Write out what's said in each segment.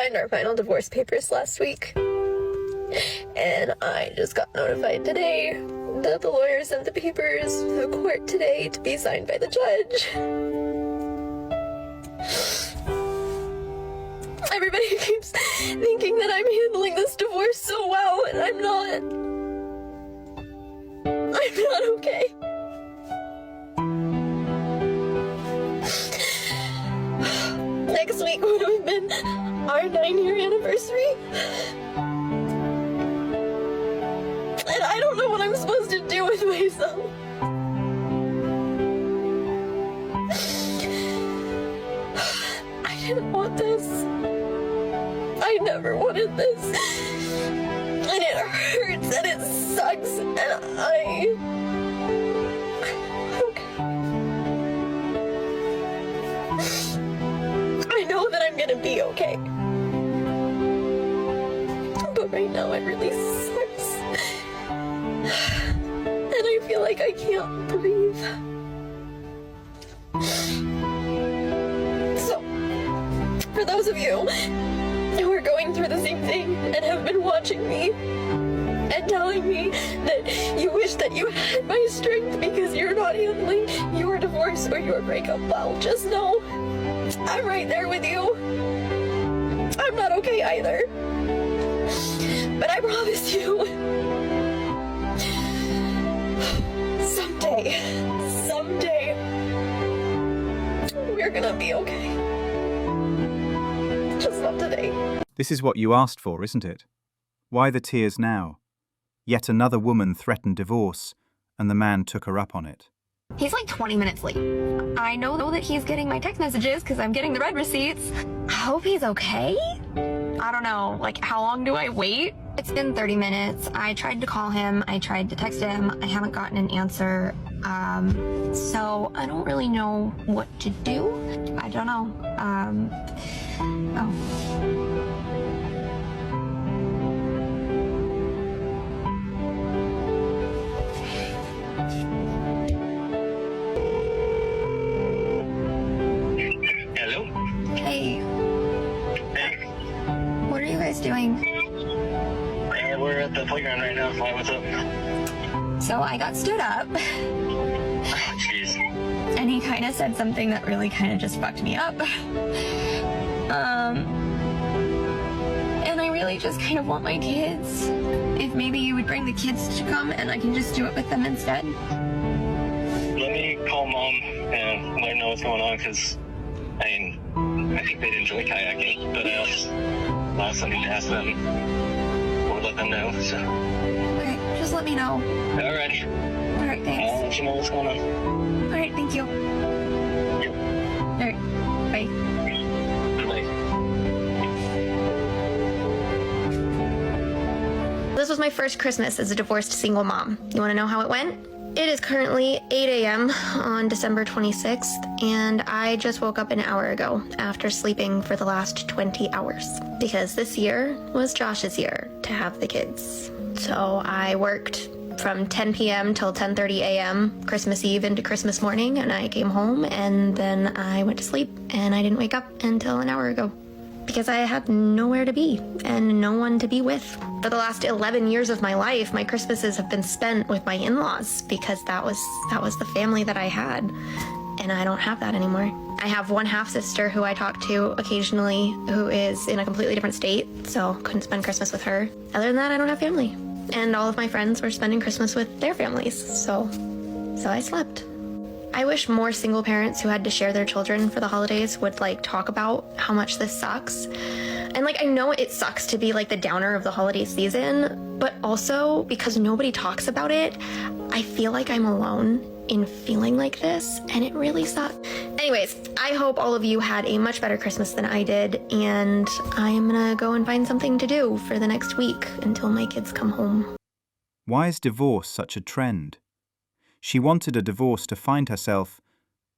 signed our final divorce papers last week. And I just got notified today that the lawyer sent the papers to the court today to be signed by the judge. Everybody keeps thinking that I'm handling this divorce so well, and I'm not. I'm not okay. Next week would have been our 9-year anniversary. And I don't know what I'm supposed to do with myself. I didn't want this. I never wanted this. And it hurts and it sucks and I know that I'm gonna be okay. But right now it really sucks. And I feel like I can't breathe. So, for those of you who are going through the same thing and have been watching me and telling me that you wish that you had my strength because you're not handling your divorce or your breakup well, just know I'm right there with you. I'm not okay either. But I promise you, someday, we're gonna be okay. Just not today. This is what you asked for, isn't it? Why the tears now? Yet another woman threatened divorce, and the man took her up on it. He's like 20 minutes late. I know that he's getting my text messages because I'm getting the red receipts. I hope he's okay. I don't know, like how long do I wait? It's been 30 minutes. I tried to call him. I tried to text him. I haven't gotten an answer. So I don't really know what to do. I don't know. Oh. Hello? Hey, Hey. what are you guys doing? We're at the playground right now. Why, what's up? So I got stood up, Jeez. and he kind of said something that really kind of just fucked me up. And I really just kind of want my kids. If maybe you would bring the kids to come and I can just do it with them instead. Let me call Mom and let her know what's going on, because, I think they'd enjoy kayaking, but last time I asked them, or let them know, so. Okay, just let me know. Alrighty. Alright, I'll thanks. let you know what's going on. Alright, thank you. Yep. Alright, bye. Bye. This was my first Christmas as a divorced single mom. You want to know how it went? It is currently 8 a.m. on December 26th, and I just woke up an hour ago after sleeping for the last 20 hours. Because this year was Josh's year to have the kids. So I worked from 10 p.m. till 10:30 a.m. Christmas Eve into Christmas morning, and I came home and then I went to sleep, and I didn't wake up until an hour ago. Because I had nowhere to be and no one to be with. For the last 11 years of my life, my Christmases have been spent with my in-laws because that was the family that I had. And I don't have that anymore. I have one half-sister who I talk to occasionally who is in a completely different state, so couldn't spend Christmas with her. Other than that, I don't have family. And all of my friends were spending Christmas with their families, so I slept. I wish more single parents who had to share their children for the holidays would talk about how much this sucks. And I know it sucks to be the downer of the holiday season, but also because nobody talks about it, I feel like I'm alone in feeling like this, and it really sucks. Anyways, I hope all of you had a much better Christmas than I did, and I'm gonna go and find something to do for the next week until my kids come home. Why is divorce such a trend? She wanted a divorce to find herself,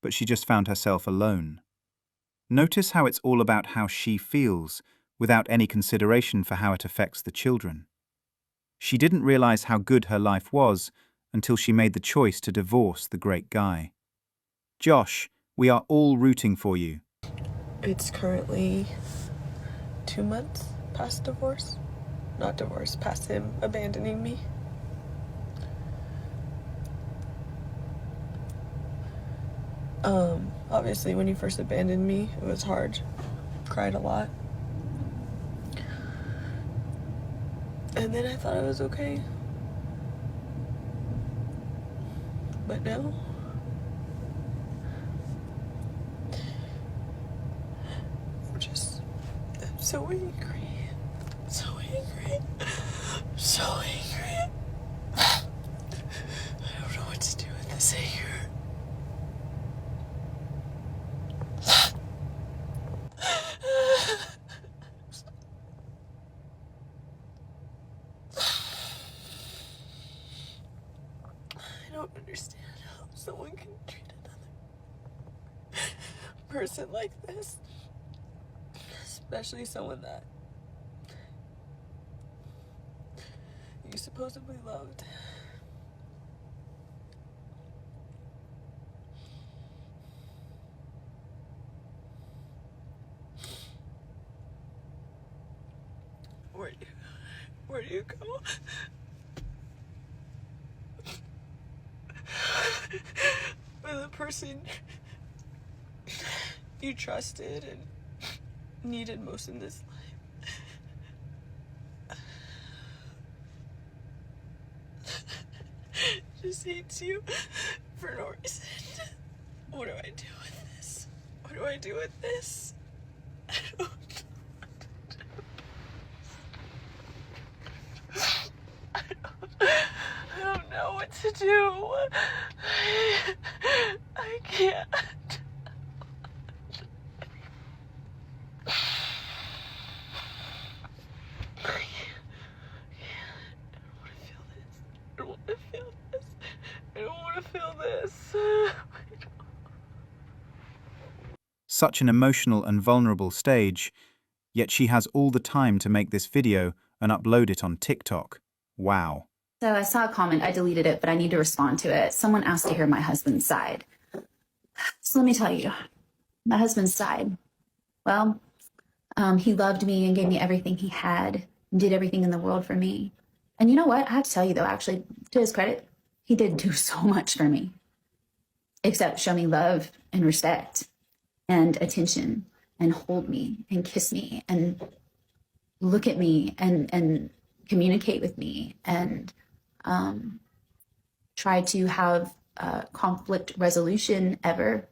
but she just found herself alone. Notice how it's all about how she feels, without any consideration for how it affects the children. She didn't realize how good her life was until she made the choice to divorce the great guy. Josh, we are all rooting for you. It's currently 2 months past divorce. Not divorce, past him abandoning me. Obviously when he first abandoned me, it was hard. Cried a lot. And then I thought I was okay. But no. I'm so angry. So angry. So angry. I don't know what to do with this anger. I don't understand how someone can treat another person like this. Especially someone that you supposedly loved. Where do you go? With a person you trusted and needed most in this life. Just hates you for no reason. What do I do with this? What do I do with this? I don't I don't know what to do. I can't. I don't want to feel this. Such an emotional and vulnerable stage, yet she has all the time to make this video and upload it on TikTok. Wow. So I saw a comment, I deleted it, but I need to respond to it. Someone asked to hear my husband's side. So let me tell you, my husband's side. Well, he loved me and gave me everything he had, did everything in the world for me. And you know what? I have to tell you though, actually, to his credit, he did do so much for me, except show me love and respect and attention and hold me and kiss me and look at me and communicate with me and try to have conflict resolution ever.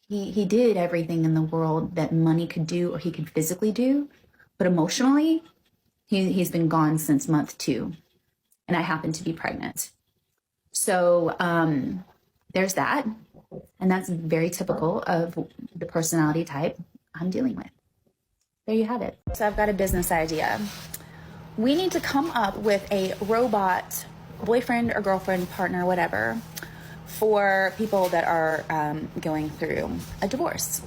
He did everything in the world that money could do or he could physically do, but emotionally, he's been gone since month 2, and I happen to be pregnant. So there's that, and that's very typical of the personality type I'm dealing with. There you have it. So I've got a business idea. We need to come up with a robot boyfriend or girlfriend, partner, whatever, for people that are going through a divorce.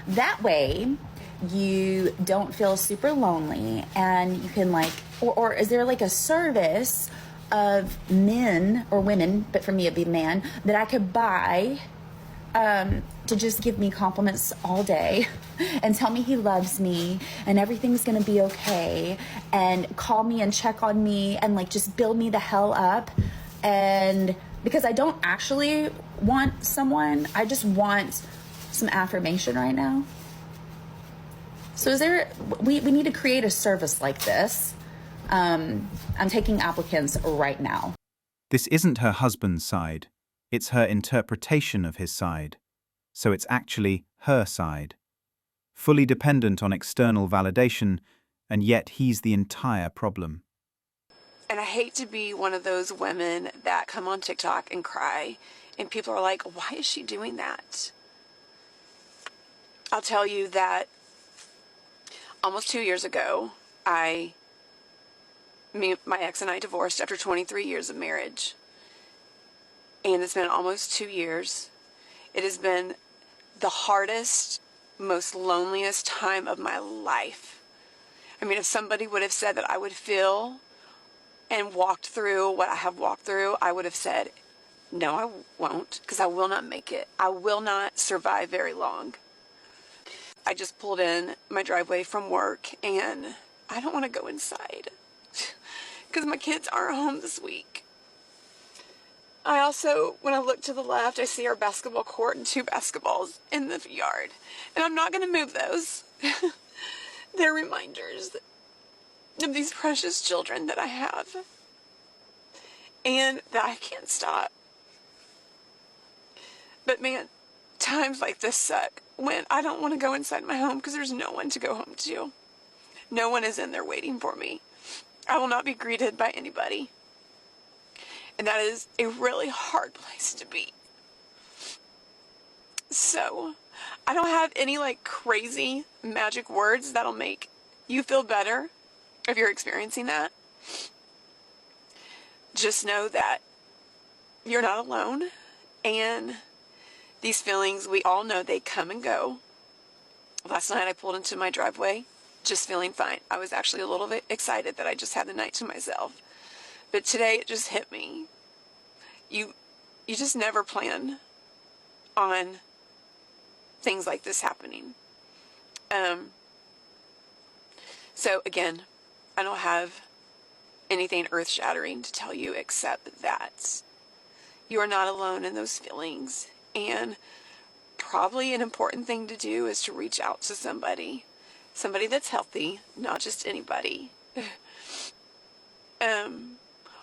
That way, you don't feel super lonely, and you can or is there like a service of men or women, but for me it'd be man, that I could buy to just give me compliments all day and tell me he loves me and everything's gonna be okay, and call me and check on me and just build me the hell up. And because I don't actually want someone, I just want some affirmation right now. So we need to create a service like this. I'm taking applicants right now. This isn't her husband's side. It's her interpretation of his side. So it's actually her side. Fully dependent on external validation, and yet he's the entire problem. And I hate to be one of those women that come on TikTok and cry, and people are like, why is she doing that? I'll tell you that almost 2 years ago, my ex and I divorced after 23 years of marriage. And it's been almost 2 years. It has been the hardest, most loneliest time of my life. I mean, if somebody would have said that I would feel and walked through what I have walked through, I would have said, no, I won't, because I will not make it. I will not survive very long. I just pulled in my driveway from work and I don't want to go inside because my kids aren't home this week. I also, when I look to the left, I see our basketball court and 2 basketballs in the yard. And I'm not going to move those. They're reminders of these precious children that I have and that I can't stop. But man, times like this suck when I don't want to go inside my home because there's no one to go home to. No one is in there waiting for me. I will not be greeted by anybody. And that is a really hard place to be. So, I don't have any like crazy magic words that'll make you feel better if you're experiencing that. Just know that you're not alone, and these feelings, we all know they come and go. Last night I pulled into my driveway just feeling fine. I was actually a little bit excited that I just had the night to myself. But today it just hit me. You just never plan on things like this happening. So again, I don't have anything earth-shattering to tell you except that you are not alone in those feelings. And probably an important thing to do is to reach out to somebody that's healthy, not just anybody.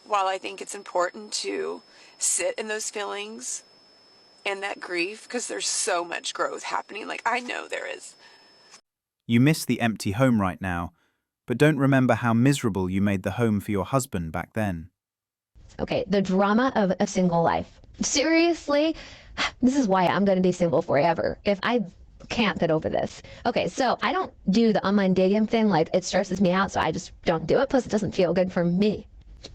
While I think it's important to sit in those feelings and that grief, because there's so much growth happening, like I know there is. You miss the empty home right now, but don't remember how miserable you made the home for your husband back then. Okay, the drama of a single life. Seriously, this is why I'm going to be single forever. If I can't get over this. Okay, so I don't do the online dating thing. Like, it stresses me out, so I just don't do it. Plus, it doesn't feel good for me.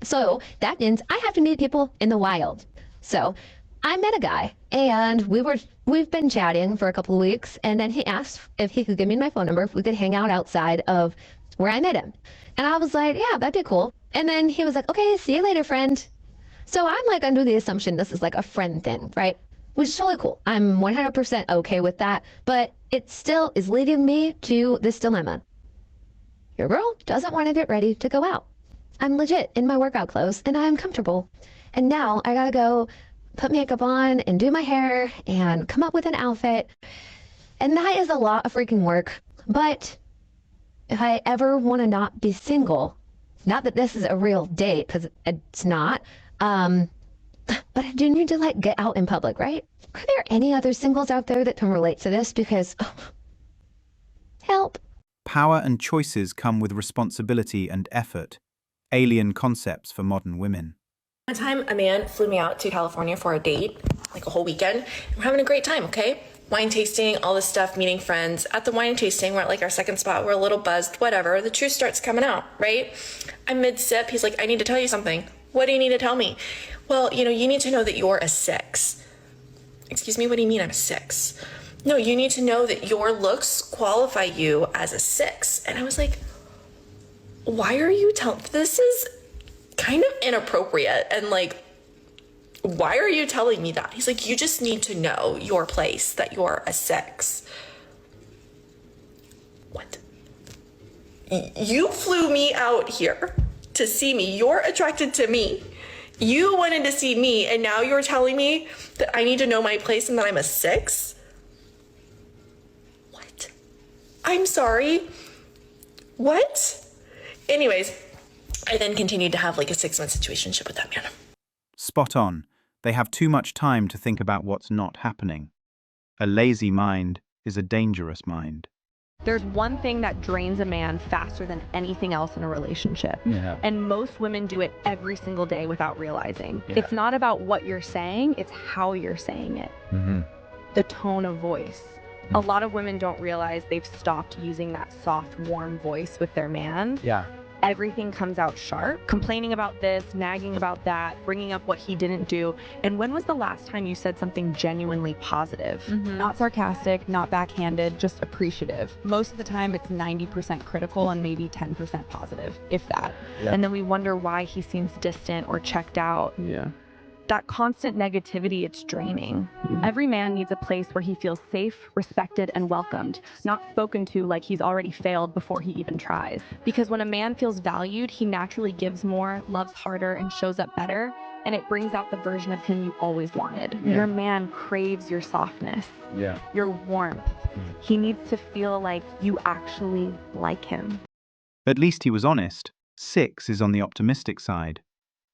So that means I have to meet people in the wild. So I met a guy, and we've been chatting for a couple of weeks, and then he asked if he could give me my phone number, if we could hang out outside of where I met him. And I was like, yeah, that'd be cool. And then he was like, okay, see you later, friend. So I'm like under the assumption this is like a friend thing, right? Which is totally cool. I'm 100% okay with that, but it still is leading me to this dilemma. Your girl doesn't want to get ready to go out. I'm legit in my workout clothes and I'm comfortable. And now I gotta go put makeup on and do my hair and come up with an outfit. And that is a lot of freaking work. But if I ever want to not be single, not that this is a real date, because it's not, but I do need to like get out in public, right? Are there any other singles out there that can relate to this? Because, help. Power and choices come with responsibility and effort. Alien concepts for modern women. One time, a man flew me out to California for a date, like a whole weekend. We're having a great time, okay? Wine tasting, all this stuff, meeting friends. At the wine tasting, we're at like our second spot. We're a little buzzed, whatever. The truth starts coming out, right? I'm mid-sip. He's like, I need to tell you something. What do you need to tell me? Well, you need to know that you're a 6. Excuse me, what do you mean I'm a 6? No, you need to know that your looks qualify you as a 6. And I was like, why are you telling, this is kind of inappropriate. And like, why are you telling me that? He's like, you just need to know your place, that you're a 6. What? You flew me out here to see me. You're attracted to me. You wanted to see me, and now you're telling me that I need to know my place and that I'm a 6? What? I'm sorry. What? Anyways, I then continued to have like a 6-month situationship with that man. Spot on. They have too much time to think about what's not happening. A lazy mind is a dangerous mind. There's one thing that drains a man faster than anything else in a relationship. Yeah. And most women do it every single day without realizing. Yeah. It's not about what you're saying, it's how you're saying it. Mm-hmm. The tone of voice. A lot of women don't realize they've stopped using that soft, warm voice with their man. Yeah. Everything comes out sharp, complaining about this, nagging about that, bringing up what he didn't do. And when was the last time you said something genuinely positive? Not sarcastic, not backhanded, just appreciative. Most of the time it's 90% critical and maybe 10% positive, if that. Yeah. And then we wonder why he seems distant or checked out. Yeah. That constant negativity, it's draining. Every man needs a place where he feels safe, respected, and welcomed, not spoken to like he's already failed before he even tries. Because when a man feels valued, he naturally gives more, loves harder, and shows up better, and it brings out the version of him you always wanted. Yeah. Your man craves your softness, your warmth. He needs to feel like you actually like him. At least he was honest. 6 is on the optimistic side.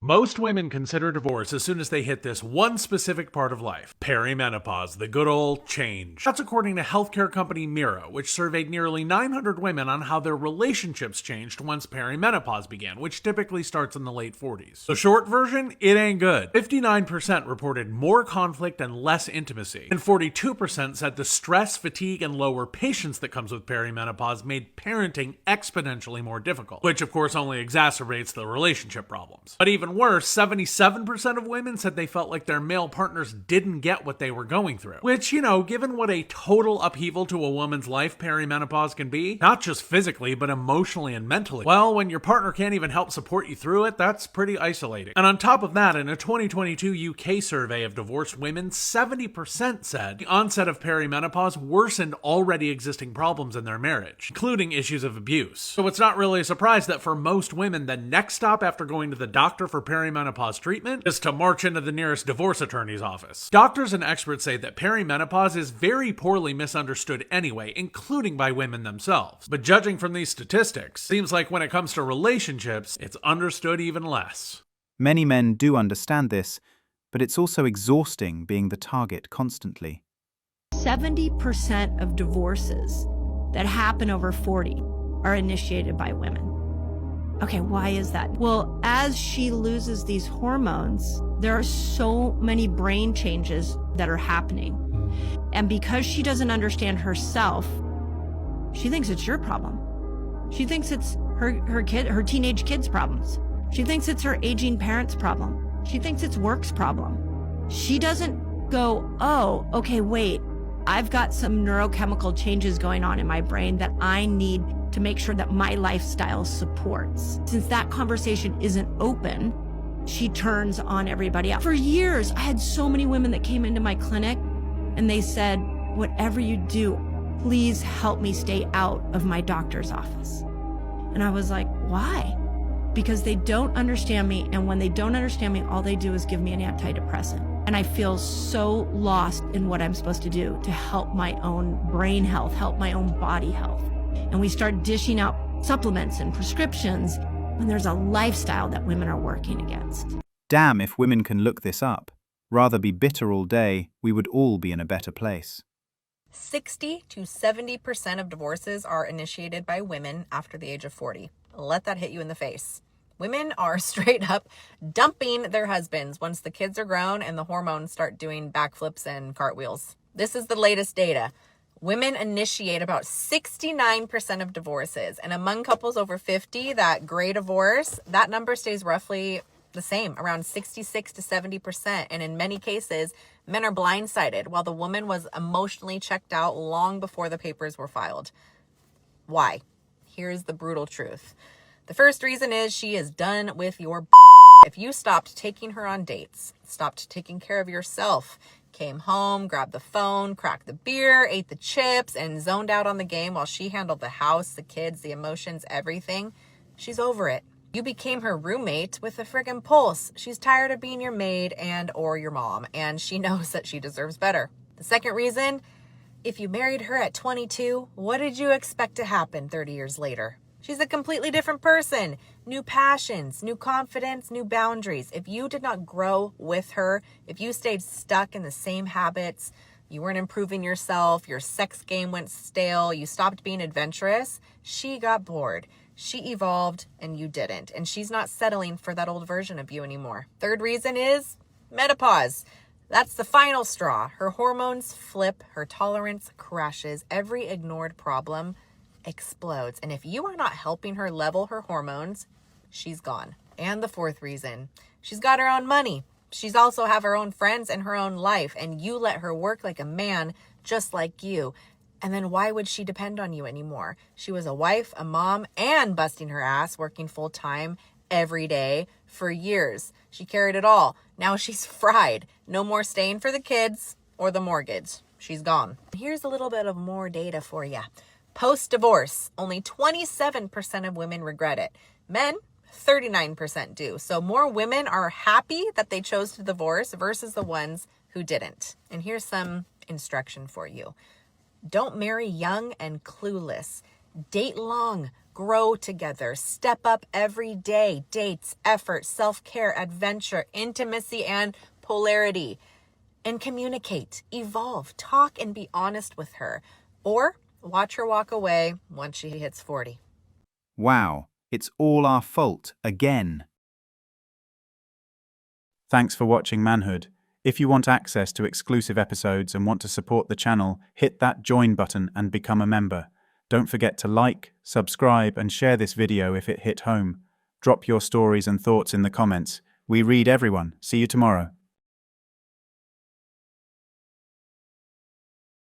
Most women consider divorce as soon as they hit this one specific part of life, perimenopause, the good old change. That's according to healthcare company Miro, which surveyed nearly 900 women on how their relationships changed once perimenopause began, which typically starts in the late 40s. The short version, it ain't good. 59% reported more conflict and less intimacy, and 42% said the stress, fatigue, and lower patience that comes with perimenopause made parenting exponentially more difficult, which of course only exacerbates the relationship problems. But even worse, 77% of women said they felt like their male partners didn't get what they were going through. Which, given what a total upheaval to a woman's life perimenopause can be, not just physically, but emotionally and mentally, well, when your partner can't even help support you through it, that's pretty isolating. And on top of that, in a 2022 UK survey of divorced women, 70% said the onset of perimenopause worsened already existing problems in their marriage, including issues of abuse. So it's not really a surprise that for most women, the next stop after going to the doctor for perimenopause treatment is to march into the nearest divorce attorney's office. Doctors and experts say that perimenopause is very poorly misunderstood anyway, including by women themselves. But judging from these statistics, seems like when it comes to relationships, it's understood even less. Many men do understand this, but it's also exhausting being the target constantly. 70% of divorces that happen over 40 are initiated by women. Okay, why is that? Well, as she loses these hormones, there are so many brain changes that are happening. And because she doesn't understand herself, she thinks it's your problem. She thinks it's her teenage kid's problems. She thinks it's her aging parents' problem. She thinks it's work's problem. She doesn't go, oh, okay, wait, I've got some neurochemical changes going on in my brain that I need to make sure that my lifestyle supports. Since that conversation isn't open, she turns on everybody else. For years, I had so many women that came into my clinic and they said, whatever you do, please help me stay out of my doctor's office. And I was like, why? Because they don't understand me. And when they don't understand me, all they do is give me an antidepressant. And I feel so lost in what I'm supposed to do to help my own brain health, help my own body health. And we start dishing out supplements and prescriptions when there's a lifestyle that women are working against. Damn if women can look this up. Rather be bitter all day, we would all be in a better place. 60 to 70% of divorces are initiated by women after the age of 40. Let that hit you in the face. Women are straight up dumping their husbands once the kids are grown and the hormones start doing backflips and cartwheels. This is the latest data. Women initiate about 69% of divorces, and among couples over 50, that gray divorce, that number stays roughly the same, around 66 to 70%. And in many cases, men are blindsided while the woman was emotionally checked out long before the papers were filed. Why? Here's the brutal truth. The first reason is she is done with your If you stopped taking her on dates, stopped taking care of yourself, came home, grabbed the phone, cracked the beer, ate the chips, and zoned out on the game while she handled the house, the kids, the emotions, everything, she's over it. You became her roommate with a friggin' pulse. She's tired of being your maid and or your mom, and she knows that she deserves better. The second reason, if you married her at 22, what did you expect to happen 30 years later? She's a completely different person. New passions, new confidence, new boundaries. If you did not grow with her, if you stayed stuck in the same habits, you weren't improving yourself, your sex game went stale, you stopped being adventurous, she got bored. She evolved and you didn't. And she's not settling for that old version of you anymore. Third reason is menopause. That's the final straw. Her hormones flip, her tolerance crashes, every ignored problem explodes. And if you are not helping her level her hormones, she's gone. And the fourth reason, she's got her own money. She's also have her own friends and her own life, and you let her work like a man just like you. And then why would she depend on you anymore? She was a wife, a mom, and busting her ass, working full time, every day for years. She carried it all. Now she's fried. No more staying for the kids or the mortgage. She's gone. Here's a little bit of more data for you. Post-divorce, only 27% of women regret it. Men, 39% do. So more women are happy that they chose to divorce versus the ones who didn't. And here's some instruction for you. Don't marry young and clueless. Date long. Grow together. Step up every day. Dates, effort, self-care, adventure, intimacy, and polarity. And communicate, evolve, talk, and be honest with her. Or watch her walk away once she hits 40. Wow, it's all our fault again. Thanks for watching Manhood. If you want access to exclusive episodes and want to support the channel, hit that join button and become a member. Don't forget to like, subscribe, and share this video if it hit home. Drop your stories and thoughts in the comments. We read everyone. See you tomorrow.